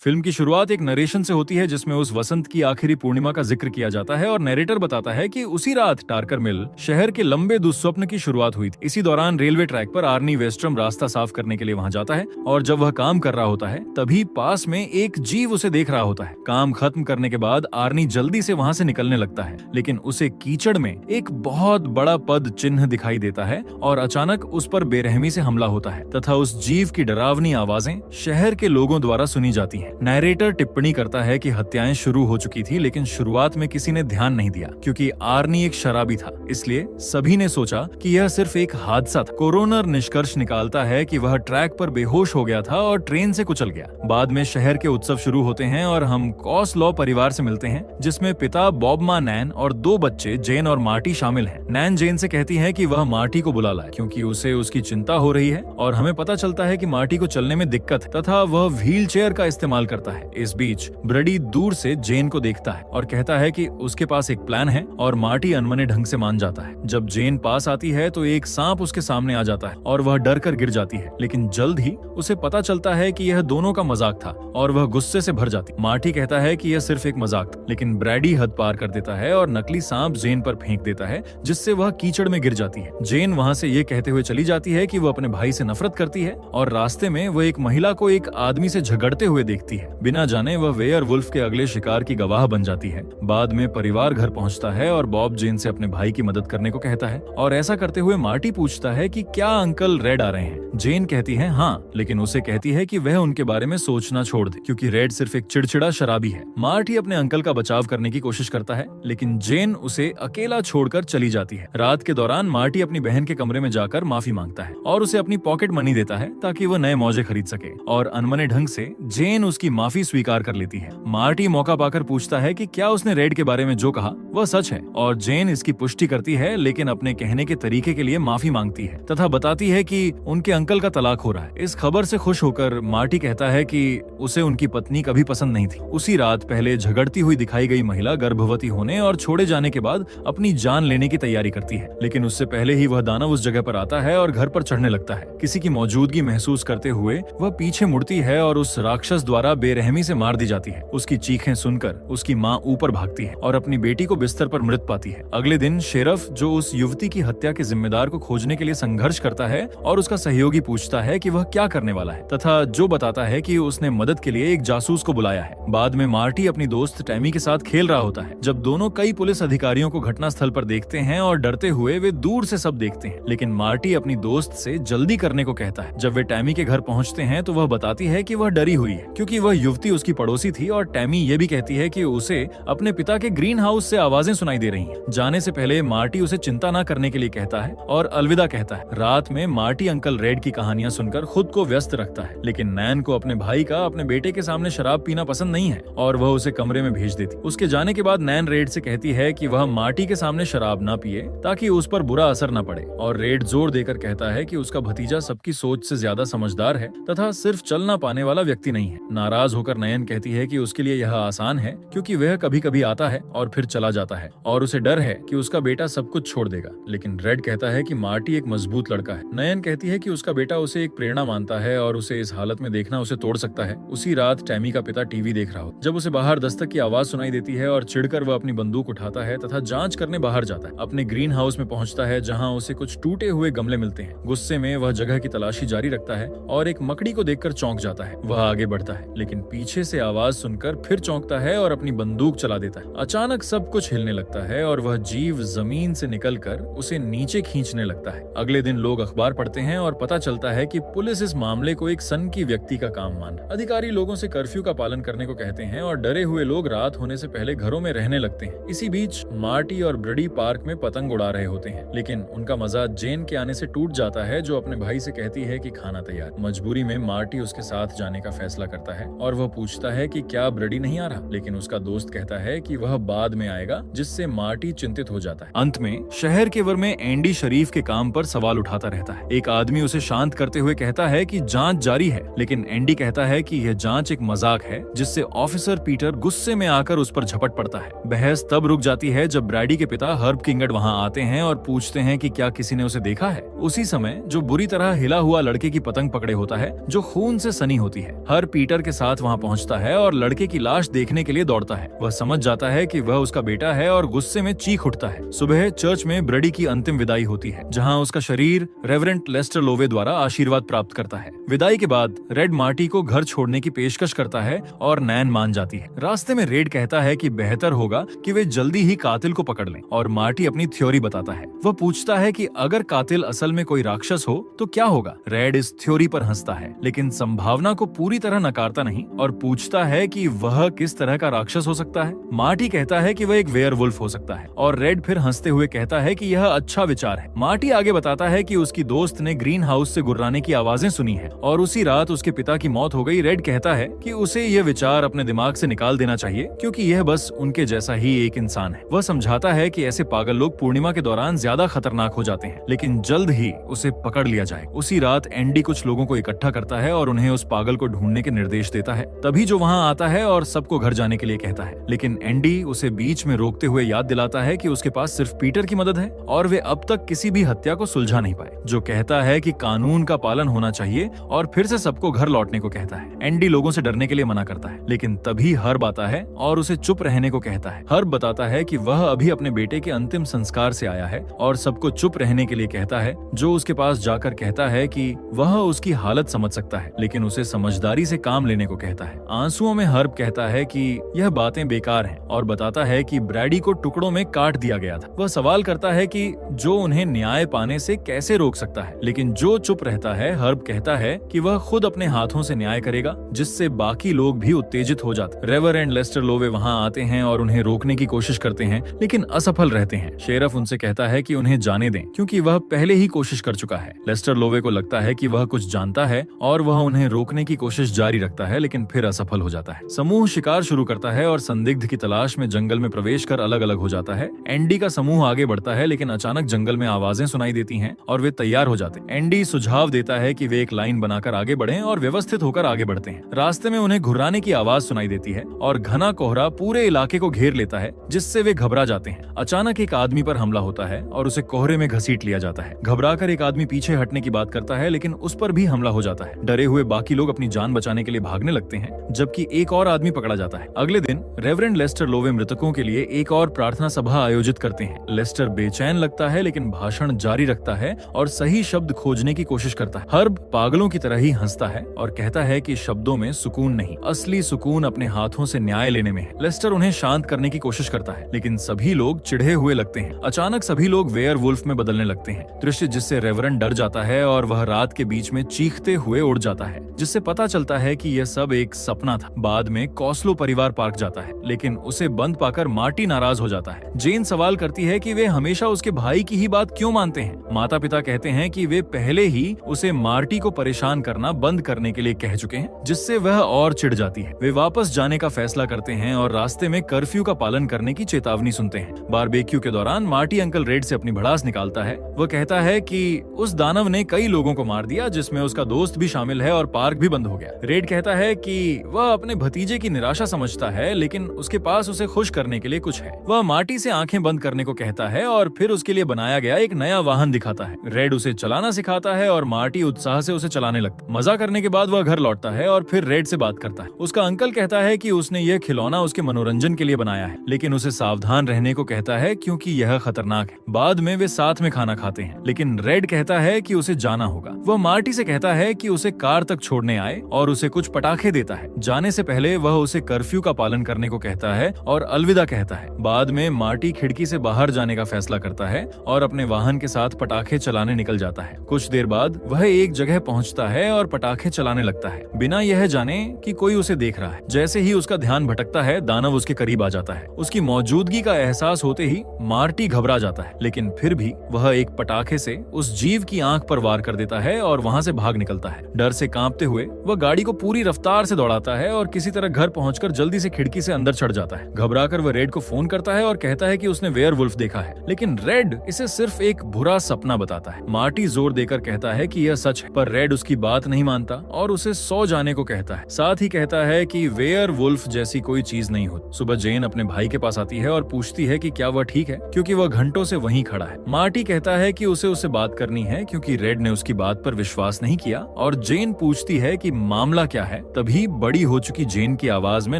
Film की शुरुआत एक नरेशन से होती है जिसमें उस वसंत की आखिरी पूर्णिमा का जिक्र किया जाता है और नरेटर बताता है कि उसी रात टारकर मिल शहर के लंबे दुस्वप्न की शुरुआत हुई थी। इसी दौरान रेलवे ट्रैक पर आर्नी वेस्ट्रम रास्ता साफ करने के लिए वहां जाता है और जब वह काम कर रहा होता है तभी पास में एक जीव उसे देख रहा होता है। काम खत्म करने के बाद आर्नी जल्दी से वहां से निकलने लगता है, लेकिन उसे कीचड़ में एक बहुत बड़ा पद चिन्ह दिखाई देता है और अचानक उस पर बेरहमी से हमला होता है तथा उस जीव की डरावनी आवाजें शहर के लोगों द्वारा सुनी जाती हैं। नरेटर टिप्पणी करता है कि हत्याएं शुरू हो चुकी थी, लेकिन शुरुआत में किसी ने ध्यान नहीं दिया क्योंकि आर्नी एक शराबी था, इसलिए सभी ने सोचा कि यह सिर्फ एक हादसा था। कोरोनर निष्कर्ष निकालता है कि वह ट्रैक पर बेहोश हो गया था और ट्रेन से कुचल गया। बाद में शहर के उत्सव शुरू होते हैं और हम कॉस्लॉ परिवार से मिलते हैं जिसमें पिता बॉब माँ नैन और 2 बच्चे जेन और मार्टी शामिल हैं। नैन जेन से कहती है कि वह मार्टी को बुला लाए क्योंकि उसे उसकी चिंता हो रही है और हमें पता चलता है कि मार्टी को चलने में दिक्कत है तथा वह व्हील चेयर का इस्तेमाल करता है। इस बीच ब्रडी दूर से जेन को देखता है और कहता है कि उसके पास एक प्लान है और मार्टी अनमने ढंग से मान जाता है। जब जेन पास आती है तो एक सांप उसके सामने आ जाता है और वह डर कर गिर जाती है, लेकिन जल्द ही उसे पता चलता है कि यह दोनों का मजाक था और वह गुस्से से भर जाती। मार्टी कहता है कि यह सिर्फ एक मजाक था, लेकिन ब्रैडी हद पार कर देता है और नकली सांप जेन पर फेंक देता है जिससे वह कीचड़ में गिर जाती है। जेन वहां से ये कहते हुए चली जाती है कि वह अपने भाई से नफरत करती है और रास्ते में वह एक महिला को एक आदमी से झगड़ते हुए देखती है। बिना जाने वह वेयरवुल्फ के अगले शिकार की गवाह बन जाती है। बाद में परिवार घर पहुंचता है और बॉब जेन से अपने भाई की मदद करने को कहता है और ऐसा करते हुए मार्टी पूछता है कि क्या अंकल रेड आ रहे हैं। जेन कहती है हाँ, लेकिन उसे कहती है कि वह उनके बारे में सोचना छोड़ दे क्योंकि रेड सिर्फ एक चिड़चिड़ा शराबी है। मार्टी अपने अंकल का बचाव करने की कोशिश करता है, लेकिन जेन उसे अकेला छोड़कर चली जाती है। रात के दौरान मार्टी अपनी बहन के कमरे में जाकर माफी मांगता है और उसे अपनी पॉकेट मनी देता है ताकि वह नए मौजे खरीद सके और अनमने ढंग से जेन उसकी माफी स्वीकार कर लेती है। मार्टी मौका पाकर पूछता है कि क्या उसने रेड के बारे में जो कहा वह सच है और जेन इसकी पुष्टि करती है, लेकिन अपने कहने के तरीके के लिए माफी मांगती है तथा बताती है कि उनके अंकल का तलाक हो रहा है। इस खबर से खुश होकर मार्टी कहता है कि उसे उनकी पत्नी कभी पसंद नहीं थी। उसी रात पहले झगड़ती हुई दिखाई गई महिला गर्भवती होने और छोड़े जाने के बाद अपनी जान लेने की तैयारी करती है, लेकिन उससे पहले ही वह दानव उस जगह पर आता है और घर पर चढ़ने लगता है। किसी की मौजूदगी महसूस करते हुए वह पीछे मुड़ती है और उस राक्षस द्वारा बेरहमी से मार दी जाती है। उसकी चीखें सुनकर उसकी माँ ऊपर भागती है और अपनी बेटी को बिस्तर पर मृत पाती है। अगले दिन शेरफ जो उस युवती की हत्या के जिम्मेदार को खोजने के लिए संघर्ष करता है और उसका सहयोगी पूछता है कि वह क्या करने वाला है तथा जो बताता है कि उसने मदद के लिए एक जासूस को बुलाया है। बाद में मार्टी अपनी दोस्त टैमी के साथ खेल रहा होता है जब दोनों कई पुलिस अधिकारियों को घटनास्थल पर देखते हैं और डरते हुए वे दूर से सब देखते हैं, लेकिन मार्टी अपनी दोस्त से जल्दी करने को कहता है। जब वे टैमी के घर पहुंचते हैं तो वह बताती है कि वह डरी हुई है क्योंकि वह युवती उसकी पड़ोसी थी और टैमी ये भी कहती है कि उसे अपने पिता के ग्रीन हाउस से आवाजें सुनाई दे रही हैं। जाने से पहले मार्टी उसे चिंता न करने के लिए कहता है और अलविदा कहता है। रात में मार्टी अंकल रेड की कहानियां सुनकर खुद को व्यस्त रखता है, लेकिन नैन को अपने भाई का अपने बेटे के सामने शराब पीना पसंद नहीं है और वह उसे कमरे में भेज देती। उसके जाने के बाद नैन रेड से कहती है कि वह मार्टी के सामने शराब न पिए ताकि उस पर बुरा असर न पड़े और रेड जोर देकर कहता है कि उसका भतीजा सबकी सोच से ज्यादा समझदार है तथा सिर्फ चल ना पाने वाला व्यक्ति नहीं है। नाराज होकर नयन कहती है कि उसके लिए यह आसान है क्योंकि वह कभी कभी आता है और फिर चला जाता है और उसे डर है कि उसका बेटा सब कुछ छोड़ देगा, लेकिन रेड कहता है कि मार्टी एक मजबूत लड़का है। नयन कहती है कि उसका बेटा उसे एक प्रेरणा मानता है और उसे इस हालत में देखना उसे तोड़ सकता है। उसी रात टैमी का पिता टीवी देख रहा हो जब उसे बाहर दस्तक की आवाज सुनाई देती है और चिढ़कर वह अपनी बंदूक उठाता है तथा जांच करने बाहर जाता है। अपने ग्रीन हाउस में पहुंचता है जहां उसे कुछ टूटे हुए गमले मिलते हैं। गुस्से में वह जगह की तलाशी जारी रखता है और एक मकड़ी को देखकर चौंक जाता है। वह आगे बढ़ता है, लेकिन पीछे से आवाज सुनकर फिर चौंकता है और अपनी बंदूक चला देता है। अचानक सब कुछ हिलने लगता है और वह जीव जमीन से निकलकर उसे नीचे खींचने लगता है। अगले दिन लोग अखबार पढ़ते हैं और पता चलता है कि पुलिस इस मामले को एक सनकी व्यक्ति का काम मान। अधिकारी लोगों से कर्फ्यू का पालन करने को कहते हैं और डरे हुए लोग रात होने से पहले घरों में रहने लगते हैं। इसी बीच मार्टी और ब्रडी पार्क में पतंग उड़ा रहे होते हैं, लेकिन उनका मजा जेन के आने से टूट जाता है जो अपने भाई से कहती है कि खाना तैयार। मजबूरी में मार्टी उसके साथ जाने का फैसला करता है और वह पूछता है कि क्या ब्रडी नहीं आ रहा, लेकिन उसका दोस्त कहता है कि वह बाद में आएगा, जिससे मार्टी चिंतित हो जाता है। अंत में शहर के वर में एंडी शरीफ के काम पर सवाल उठाता रहता है। एक आदमी उसे शांत करते हुए कहता है कि जांच जारी है, लेकिन एंडी कहता है कि यह जांच एक मजाक है, जिससे ऑफिसर पीटर गुस्से में आकर उस पर झपट पड़ता है। बहस तब रुक जाती है जब ब्रैडी के पिता हर्ब किंगड वहां आते हैं और पूछते हैं कि क्या किसी ने उसे देखा है। उसी समय जो बुरी तरह हिला हुआ लड़के की पतंग पकड़े होता है जो खून से सनी होती है। हर पीटर के साथ वहाँ पहुँचता है और लड़के की लाश देखने के लिए दौड़ता है। वह समझ जाता है कि वह उसका बेटा है और गुस्से में चीख उठता है। सुबह चर्च में ब्रडी की अंतिम विदाई होती है, जहाँ उसका शरीर रेवरेंट लेस्टर लोवे द्वारा आशीर्वाद प्राप्त करता है। विदाई के बाद रेड मार्टी को घर छोड़ने की पेशकश करता है और नैन मान जाती है। रास्ते में रेड कहता है कि बेहतर होगा कि वे जल्दी ही कातिल को पकड़ लें, और मार्टी अपनी थ्योरी बताता है। वह पूछता है कि अगर कातिल असल में कोई राक्षस हो तो क्या होगा। रेड इस थ्योरी पर हंसता है, लेकिन संभावना को पूरी तरह नकारता नहीं और पूछता है कि वह किस तरह का राक्षस हो सकता है। मार्टी कहता है कि वह एक वेयरवुल्फ हो सकता है, और रेड फिर हंसते हुए कहता है कि यह अच्छा विचार है। मार्टी आगे बताता है कि उसकी दोस्त ने ग्रीन हाउस से गुर्राने की आवाजें सुनी है और उसी रात उसके पिता की मौत हो गई। रेड कहता है कि उसे यह विचार अपने दिमाग से निकाल देना चाहिए, क्योंकि यह बस उनके जैसा ही एक इंसान है। वह समझाता है कि ऐसे पागल लोग पूर्णिमा के दौरान ज्यादा खतरनाक हो जाते हैं, लेकिन जल्द ही उसे पकड़ लिया जाए। उसी रात एंडी कुछ लोगों को इकट्ठा करता है और उन्हें उस पागल को ढूंढने के निर्देश देता है। तभी जो वहाँ आता है और सबको घर जाने के लिए कहता है, लेकिन एंडी उसे बीच में रोकते हुए याद दिलाता है कि उसके पास सिर्फ पीटर की मदद है और वे अब तक किसी भी हत्या को सुलझा नहीं पाए। जो कहता है कि कानून का पालन होना चाहिए और फिर से सबको घर लौटने को कहता है। एंडी लोगों से डरने के लिए मना करता है, लेकिन तभी हर्ब आता है और उसे चुप रहने को कहता है। हर्ब बताता है कि वह अभी अपने बेटे के अंतिम संस्कार से आया है और सबको चुप रहने के लिए कहता है। जो उसके पास जाकर कहता है कि वह उसकी हालत समझ सकता है, लेकिन उसे समझदारी से काम लेने को कहता है। आंसुओं में हर्ब कहता है कि यह बातें बेकार हैं और बताता है कि ब्रैडी को टुकड़ों में काट दिया गया था। वह सवाल करता है कि जो उन्हें न्याय पाने से कैसे रोक सकता है, लेकिन जो चुप रहता है हर्ब कहता है कि वह खुद अपने हाथों से न्याय करेगा, जिससे बाकी लोग भी उत्तेजित हो जाते। रेवरेंड लेस्टर लोवे वहां आते हैं और उन्हें रोकने की कोशिश करते हैं, लेकिन असफल रहते हैं। शेरफ उनसे कहता है कि उन्हें जाने दें, क्योंकि वह पहले ही कोशिश कर चुका है। लेस्टर लोवे को लगता है कि वह कुछ जानता है और वह उन्हें रोकने की कोशिश जारी रखता है, लेकिन फिर असफल हो जाता है। समूह शिकार शुरू करता है और संदिग्ध की तलाश में जंगल में प्रवेश कर अलग अलग हो जाता है। एंडी का समूह आगे बढ़ता है, लेकिन अचानक जंगल में आवाजें सुनाई देती हैं और वे तैयार हो जाते हैं। एंडी सुझाव देता है कि वे एक लाइन बनाकर आगे बढ़ें और व्यवस्थित होकर आगे बढ़ते हैं। रास्ते में उन्हें घुर्राने की आवाज सुनाई देती है और घना कोहरा पूरे इलाके को घेर लेता है, जिससे वे घबरा जाते हैं। अचानक एक आदमी पर हमला होता है और उसे कोहरे में घसीट लिया जाता है। घबराकर एक आदमी पीछे हटने की बात करता है, लेकिन उस पर भी हमला हो जाता है। डरे हुए बाकी लोग अपनी जान बचाने के लिए भागने लगते हैं, जबकि एक और आदमी पकड़ा जाता है। अगले दिन रेवरेंड लेस्टर लोवे मृतकों के लिए एक और प्रार्थना सभा आयोजित करते हैं। लेस्टर बेचैन लगता है, लेकिन भाषण जारी रखता है और सही शब्द खोजने की कोशिश करता है। हर्ब पागलों की तरह ही हंसता है और कहता है कि शब्दों में सुकून नहीं, असली सुकून अपने हाथों से न्याय लेने में है। लेस्टर उन्हें शांत करने की कोशिश करता है, लेकिन सभी लोग चिढ़े हुए लगते हैं। अचानक सभी लोग वेयरवुल्फ में बदलने लगते हैं, दृश्य जिससे रेवरेंड डर जाता है और वह रात के बीच में चीखते हुए उड़ जाता है, जिससे पता चलता है कि यह सब एक सपना था। बाद में कॉस्लो परिवार पार्क जाता है, लेकिन उसे बंद पाकर मार्टी नाराज हो जाता है। जेन सवाल करती है कि वे हमेशा उसके भाई की ही बात क्यों मानते हैं। माता पिता कहते हैं कि वे पहले ही उसे मार्टी को परेशान करना बंद करने के लिए कह चुके हैं, जिससे वह और चिढ़ जाती है। वे वापस जाने का फैसला करते हैं और रास्ते में कर्फ्यू का पालन करने की चेतावनी सुनते हैं। बारबेक्यू के दौरान मार्टी अंकल रेड से अपनी भड़ास निकालता है। वह कहता है कि उस दानव ने कई लोगों को मार दिया, जिसमें उसका दोस्त भी शामिल है, और पार्क भी बंद हो गया। रेड कहता है कि वह अपने भतीजे की निराशा समझता है, लेकिन उसके पास उसे खुश करने के लिए कुछ है। वह मार्टी से आंखें बंद करने को कहता है और फिर उसके लिए बनाया गया एक नया वाहन दिखाता है। रेड उसे चलाना सिखाता है और मार्टी उत्साह से उसे चलाने लगता है। मजा करने के बाद वह घर लौटता है और फिर रेड से बात करता है। उसका अंकल कहता है कि उसने यह खिलौना उसके मनोरंजन के लिए बनाया है, लेकिन उसे सावधान रहने को कहता है क्योंकि यह खतरनाक है। बाद में वे साथ में खाना खाते हैं, लेकिन रेड कहता है कि उसे जाना होगा। वह मार्टी से कहता है कि उसे कार तक छोड़ने आए और उसे कुछ पटाखे देता है। जाने से पहले वह उसे कर्फ्यू का पालन करने को कहता है और अलविदा कहता है। बाद में मार्टी खिड़की से बाहर जाने का फैसला करता है और अपने वाहन के साथ पटाखे चलाने निकल जाता है। कुछ देर बाद वह एक जगह पहुंचता है और पटाखे चलाने लगता है, बिना यह जाने कि कोई उसे देख रहा है। जैसे ही उसका ध्यान भटकता है, दानव उसके करीब आ जाता है। उसकी मौजूदगी का एहसास होते ही मार्टी घबरा जाता है, लेकिन फिर भी वह एक पटाखे से उस जीव की आंख पर वार कर देता है और वहां से भाग निकलता है। डर से कांपते हुए वह गाड़ी को पूरी रफ्तार से दौड़ाता है और किसी तरह घर पहुंचकर जल्दी से खिड़की से अंदर चढ़ जाता है। घबराकर वह रेड को फोन करता है और कहता है कि उसने वेयरवुल्फ देखा है, लेकिन रेड इसे सिर्फ एक बुरा सपना बताता है। मार्टी जोर देकर कहता है कि यह सच है, पर रेड उसकी बात नहीं मानता और उसे सो जाने को कहता है। साथ ही कहता है कि वेयरवुल्फ जैसी कोई चीज नहीं होती। सुबह जेन अपने भाई के पास आती है और पूछती है कि क्या वह ठीक है, क्योंकि वह घंटों से वहीं खड़ा है। मार्टी कहता है कि उसे उससे बात करनी है, क्योंकि रेड ने उसकी बात पर विश्वास नहीं किया, और जेन पूछती है कि मामला क्या है, तभी बड़ी हो चुकी जेन की आवाज में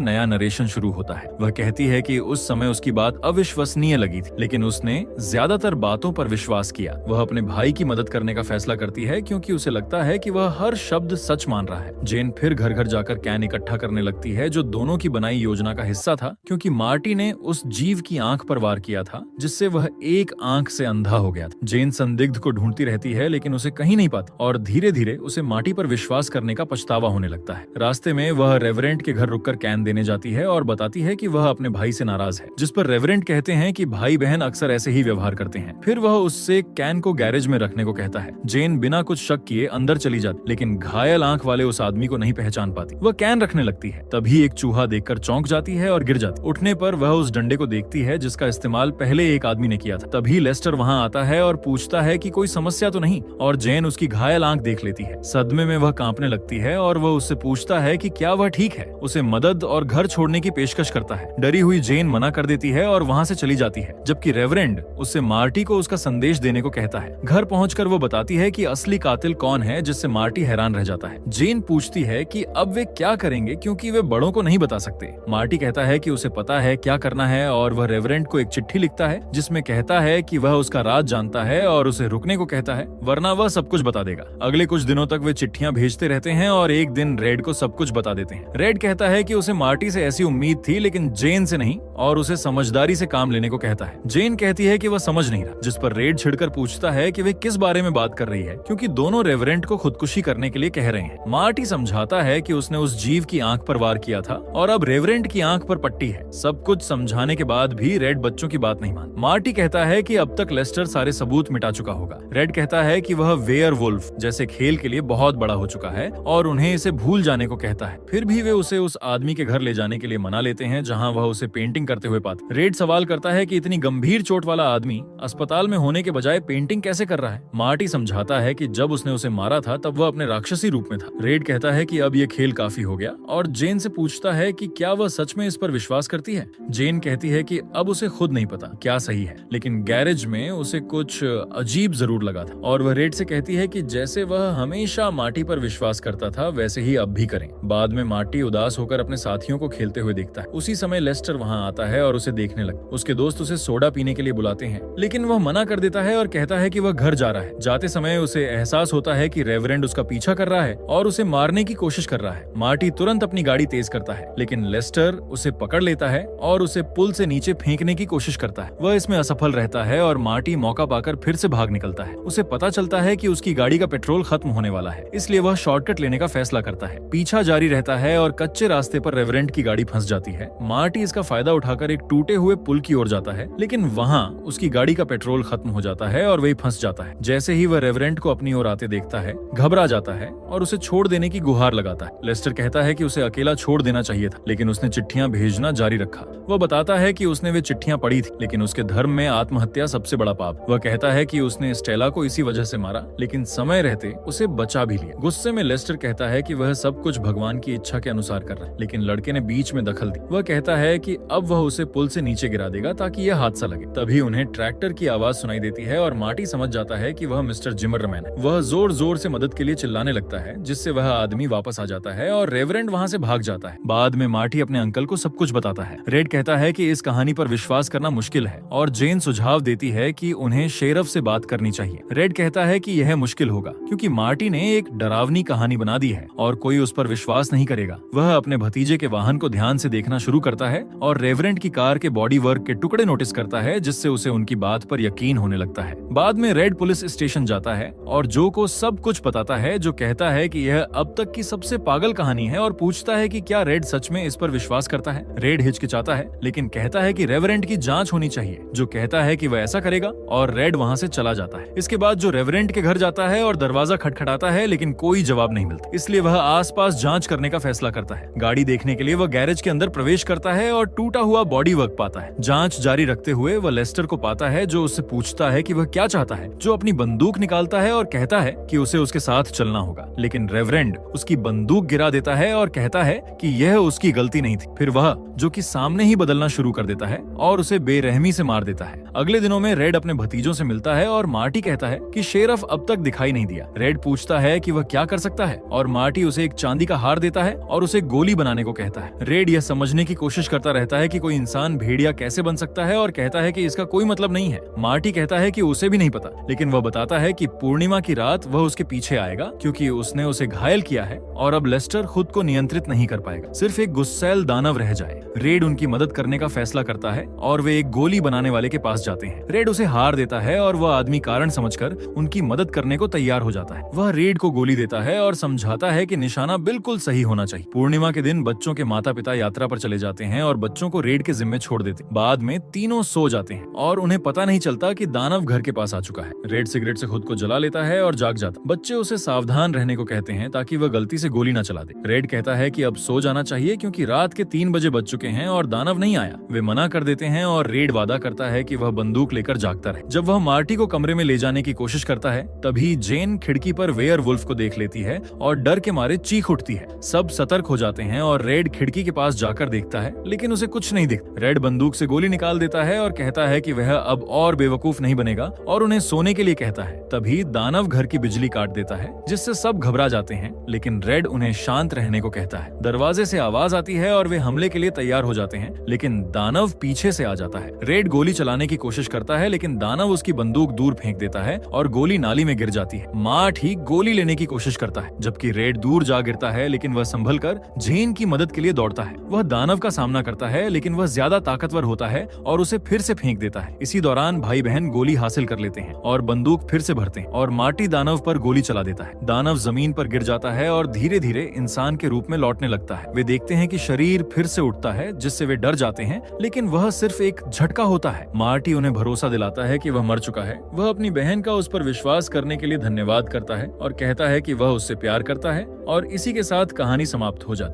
नया नरेशन शुरू होता है। वह कहती है कि उस समय उसकी बात अविश्वसनीय लगी थी, लेकिन उसने ज्यादातर बातों पर विश्वास किया। वह अपने भाई की मदद करने का फैसला करती है क्योंकि उसे लगता है कि वह हर शब्द सच मान रहा है। जेन फिर घर घर जाकर कैन इकट्ठा करने लगती है जो दोनों की बनाई योजना का हिस्सा था, क्योंकि मार्टी ने उस जीव की आंख पर वार किया था जिससे वह एक आंख से अंधा हो गया था। जेन संदिग्ध को ढूंढती रहती है लेकिन उसे कहीं नहीं पाती और धीरे धीरे उसे मार्टी पर विश्वास करने का पछतावा होने लगता है। रास्ते में वह रेवरेंट के घर रुककर कैन देने जाती है और बताती है कि वह अपने भाई से नाराज है, जिस पर रेवरेंट कहते हैं कि भाई बहन अक्सर ऐसे ही व्यवहार करते हैं। फिर वह उससे कैन को गैरेज में रखने को कहता है। जेन बिना कुछ शक किए अंदर चली जाती, लेकिन घायल आंख वाले उस आदमी को नहीं पहचान पाती। वह कैन रखने लगती है, तभी एक चूहा देखकर चौंक जाती है और गिर जाती। उठने पर वह उस डंडे को देखती है जिसका इस्तेमाल पहले एक आदमी ने किया था। तभी लेस्टर वहां आता है और पूछता है कि कोई समस्या तो नहीं, और जेन उसकी घायल आंख देख लेती है। सदमे में वह कांपने लगती है और वह उससे पूछता है कि क्या वह ठीक है। उसे मदद और घर छोड़ने की पेशकश करता है। डरी हुई जेन मना कर देती है और वहां से चली जाती है, जबकि रेवरेंड उससे मार्टी को उसका संदेश देने को कहता है। घर पहुंचकर वो बताती है कि असली कातिल कौन है, जिससे मार्टी हैरान रह जाता है। जेन पूछती है कि अब वे क्या करेंगे क्योंकि वे बड़ों को नहीं बता सकते। मार्टी कहता है कि उसे पता है क्या करना है और वह रेवरेंड को एक चिट्ठी लिखता है जिसमें कहता है कि वह उसका राज जानता है और उसे रुकने को कहता है, वरना वह सब कुछ बता देगा। अगले कुछ दिनों तक वे चिट्ठियां भेजते रहते हैं और एक दिन रेड को सब कुछ बता देते हैं। रेड कहता है कि उसे मार्टी से ऐसी उम्मीद थी लेकिन जेन से नहीं, और उसे समझदारी से काम लेने को कहता है। जेन कहती है कि वह समझ नहीं रहा, जिस पर रेड छिड़कर पूछता है कि वे किस बारे में बात कर रही है, क्योंकि दोनों रेवरेंट को खुदकुशी करने के लिए कह रहे हैं। मार्टी समझाता है कि उसने उस जीव की आंख पर वार किया था और अब रेवरेंट की आंख पर पट्टी है। सब कुछ समझाने के बाद भी रेड बच्चों की बात नहीं मानता। मार्टी कहता है कि अब तक लेस्टर सारे सबूत मिटा चुका होगा। रेड कहता है कि वह वेयरवुल्फ जैसे खेल के लिए बहुत बड़ा हो चुका है और उन्हें इसे भूल जाने को कहता है। फिर भी वे उसे उस आदमी के घर ले जाने के लिए मना लेते हैं जहां वह उसे पेंटिंग करते हुए पाते। रेड सवाल करता है कि इतनी गंभीर चोट वाला आदमी अस्पताल में होने के बजाय पेंटिंग कैसे कर रहा है। मार्टी समझाता है कि जब उसने उसे मारा था तब वह अपने राक्षसी रूप में था। रेड कहता है कि अब ये खेल काफी हो गया और जेन से पूछता है कि क्या वह सच में इस पर विश्वास करती है। जेन कहती है कि अब उसे खुद नहीं पता क्या सही है, लेकिन गैरेज में उसे कुछ अजीब जरूर लगा था और वह रेड से कहती है कि जैसे वह हमेशा मार्टी पर विश्वास करता था वैसे ही अब भी करें। बाद में मार्टी उदास होकर अपने साथियों को खेलते हुए देखता है। उसी समय लेस्टर वहां आता है और उसे देखने लगता है। उसके दोस्त उसे सोडा पीने के लिए बुलाते हैं, लेकिन वह मना कर देता है और कहता है कि वह घर जा रहा है। जाते समय उसे एहसास होता है कि रेवरेंड उसका पीछा कर रहा है और उसे मारने की कोशिश कर रहा है। मार्टी तुरंत अपनी गाड़ी तेज करता है, लेकिन लेस्टर उसे पकड़ लेता है और उसे पुल से नीचे फेंकने की कोशिश करता है। वह इसमें असफल रहता है और मार्टी मौका पाकर फिर से भाग निकलता है। उसे पता चलता है कि उसकी गाड़ी का पेट्रोल खत्म होने वाला है, इसलिए वह शॉर्टकट लेने का फैसला करता है। पीछा जारी रहता है और कच्चे रास्ते पर रेवरेंड की गाड़ी फंस जाती है। मार्टी इसका फायदा उठाकर एक टूटे हुए पुल की ओर जाता है, लेकिन वहाँ उसकी गाड़ी का पेट्रोल खत्म हो जाता है और वही फंस जाता है। जैसे ही वह रेवरेंड को अपनी ओर आते देखता है, घबरा जाता है और उसे छोड़ देने की गुहार लगाता है। लेस्टर कहता है कि उसे अकेला छोड़ देना चाहिए था, लेकिन उसने चिट्ठियां भेजना जारी रखा। वह बताता है कि उसने वे चिट्ठियां पढ़ी थी, लेकिन उसके धर्म में आत्महत्या सबसे बड़ा पाप। वह कहता है कि उसने स्टेला को इसी वजह से मारा, लेकिन समय रहते उसे बचा भी लिया। गुस्से में लेस्टर कहता है कि वह सब कुछ भगवान की इच्छा के अनुसार कर रहा है, लेकिन लड़के ने बीच में दखल दी। वह कहता है कि अब वह उसे पुल से नीचे गिरा देगा ताकि यह हादसा लगे। तभी उन्हें ट्रैक्टर की आवाज सुनाई देती है और मार्टी समझ जाता है कि वह मिस्टर जिमरमैन है। वह जोर जोर से मदद के लिए चिल्लाने लगता है, जिससे वह आदमी वापस आ जाता है और रेवरेंड वहां से भाग जाता है। बाद में मार्टी अपने अंकल को सब कुछ बताता है। रेड कहता है कि इस कहानी पर विश्वास करना मुश्किल है और जेन सुझाव देती है कि उन्हें शेरफ से बात करनी चाहिए। रेड कहता है कि यह मुश्किल होगा क्योंकि मार्टी ने एक डरावनी कहानी बना दी है और कोई उस पर विश्वास नहीं करेगा। वह अपने भतीजे के वाहन को ध्यान से देखना शुरू करता है और रेवरेंड की कार के बॉडी वर्क के टुकड़े नोटिस करता है, जिससे उसे उनकी बात पर यकीन होने लगता है। बाद में रेड पुलिस स्टेशन जाता है और जो को सब कुछ बताता है, जो कहता है कि यह अब तक की सबसे पागल कहानी है और पूछता है कि क्या रेड सच में इस पर विश्वास करता है। रेड हिचकिचाता है, लेकिन कहता है कि रेवरेंड की जांच होनी चाहिए, जो कहता है कि वह ऐसा करेगा और रेड वहां से चला जाता है। इसके बाद जो रेवरेंड के घर जाता है और दरवाजा खटखटाता है, लेकिन कोई जवाब नहीं मिलता, इसलिए वह आसपास जांच करने का फैसला करता है। गाड़ी देखने के लिए वह गैरेज के अंदर प्रवेश करता है और टूटा हुआ हुआ बॉडी वर्क पाता है। जांच जारी रखते हुए वह लेस्टर को पाता है, जो उससे पूछता है कि वह क्या चाहता है, जो अपनी बंदूक निकालता है और कहता है कि उसे उसके साथ चलना होगा। लेकिन रेवरेंड उसकी बंदूक गिरा देता है और कहता है कि यह उसकी गलती नहीं थी। फिर वह जो कि सामने ही बदलना शुरू कर देता है और उसे बेरहमी से मार देता है। अगले दिनों में रेड अपने भतीजों से मिलता है और मार्टी कहता है कि शेरफ अब तक दिखाई नहीं दिया। रेड पूछता है कि वह क्या कर सकता है और मार्टी उसे एक चांदी का हार देता है और उसे गोली बनाने को कहता है। रेड यह समझने की कोशिश करता रहता है कि कोई इंसान भेड़िया कैसे बन सकता है और कहता है कि इसका कोई मतलब नहीं है। मार्टी कहता है कि उसे भी नहीं पता, लेकिन वह बताता है कि पूर्णिमा की रात वह उसके पीछे आएगा क्योंकि उसने उसे घायल किया है और अब लेस्टर खुद को नियंत्रित नहीं कर पाएगा, सिर्फ एक गुस्सैल दानव रह जाए। रेड उनकी मदद करने का फैसला करता है और वे एक गोली बनाने वाले के पास जाते हैं। रेड उसे हार देता है और वह आदमी कारण समझकर उनकी मदद करने को तैयार हो जाता है। वह रेड को गोली देता है और समझाता है कि निशाना बिल्कुल सही होना चाहिए। पूर्णिमा के दिन बच्चों के माता पिता यात्रा पर चले जाते हैं और बच्चों को रेड के जिम्मे छोड़ देते। बाद में तीनों सो जाते हैं और उन्हें पता नहीं चलता कि दानव घर के पास आ चुका है। रेड सिगरेट से खुद को जला लेता है और जाग जाता। बच्चे उसे सावधान रहने को कहते हैं ताकि वह गलती से गोली न चला दे। रेड कहता है कि अब सो जाना चाहिए क्योंकि रात के 3 बजे बज चुके हैं और दानव नहीं आया। वे मना कर देते हैं और रेड वादा करता है कि वह बंदूक लेकर जागता रहे। जब वह मार्टी को कमरे में ले जाने की कोशिश करता है, तभी जेन खिड़की पर वेयरवुल्फ को देख लेती है और डर के मारे चीख उठती है। सब सतर्क हो जाते हैं और रेड खिड़की के पास जाकर देखता है, लेकिन उसे कुछ नहीं दिखता। रेड बंदूक से गोली निकाल देता है और कहता है कि वह अब और बेवकूफ नहीं बनेगा और उन्हें सोने के लिए कहता है। तभी दानव घर की बिजली काट देता है, जिससे सब घबरा जाते हैं, लेकिन रेड उन्हें शांत रहने को कहता है। दरवाजे से आवाज आती है और वे हमले के लिए तैयार हो जाते हैं, लेकिन दानव पीछे से आ जाता है। रेड गोली चलाने की कोशिश करता है, लेकिन दानव उसकी बंदूक दूर फेंक देता है और गोली नाली में गिर जाती है। मार्ट ही गोली लेने की कोशिश करता है, जबकि रेड दूर जा गिरता है, लेकिन वह संभल कर जेन की मदद के लिए दौड़ता है। वह दानव का सामना करता है, लेकिन वह ज्यादा ताकतवर होता है और उसे फिर से फेंक देता है। इसी दौरान भाई बहन गोली हासिल कर लेते हैं और बंदूक फिर से भरते हैं और मार्टी दानव पर गोली चला देता है। दानव जमीन पर गिर जाता है और धीरे धीरे इंसान के रूप में लौटने लगता है। वे देखते हैं कि शरीर फिर से उठता है, जिससे वे डर जाते हैं, लेकिन वह सिर्फ एक झटका होता है। मार्टी उन्हें भरोसा दिलाता है कि वह मर चुका है। वह अपनी बहन का उस पर विश्वास करने के लिए धन्यवाद करता है और कहता है कि वह उससे प्यार करता है, और इसी के साथ कहानी समाप्त हो जाती है।